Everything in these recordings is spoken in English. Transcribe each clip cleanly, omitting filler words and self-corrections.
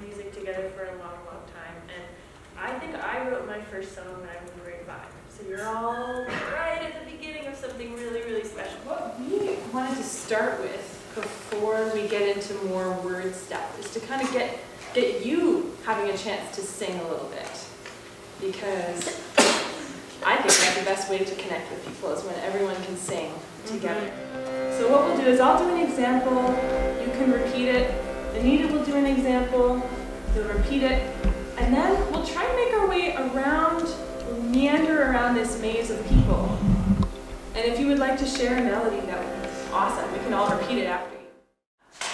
music together for a long, long time, and I think I wrote my first song when I was in grade 5. So you're all right at the beginning of something really, really special. What we wanted to start with before we get into more word stuff is to kind of get you having a chance to sing a little bit, because I think that's the best way to connect with people is when everyone can sing together. So what we'll do is I'll do an example, you can repeat it, Anita will do an example, you'll repeat it, and then we'll try and make our way around, we'll meander around this maze of people. And if you would like to share a melody, that would be awesome. We can all repeat it after you.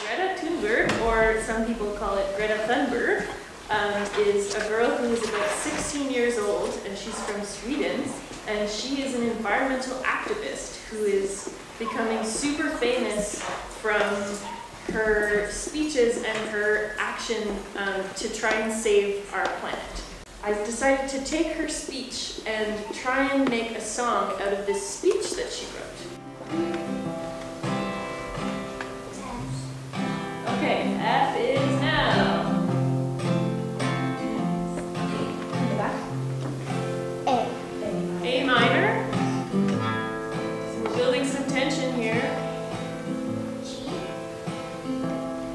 Greta Thunberg, or some people call it Greta Thunberg, is a girl who is about 16 years old, and she's from Sweden, and she is an environmental activist who is becoming super famous from her speeches and her action to try and save our planet. I decided to take her speech and try and make a song out of this speech that she wrote. Okay, F is now. A minor. So we're building some tension here.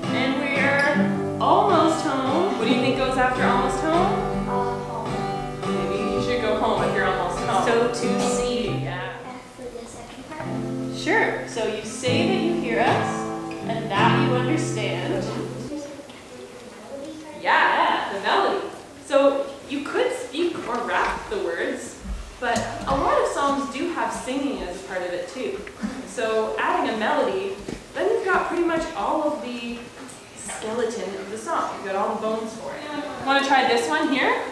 And we're almost home. What do you think goes after almost home? Home. Maybe you should go home if you're almost home. So to C, yeah. For the second part? Sure. So you say that you hear us and that you understand. Yeah, the melody. So you could speak or rap the words, but a lot of songs do have singing as a part of it too. So adding a melody, then you've got pretty much all of the skeleton of the song. You've got all the bones for it. Want to try this one here?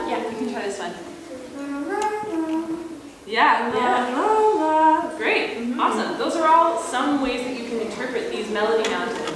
Yeah, you can try this one. Yeah, yeah. La, la, la. Great, awesome. Those are all some ways that you can interpret these melody mountains.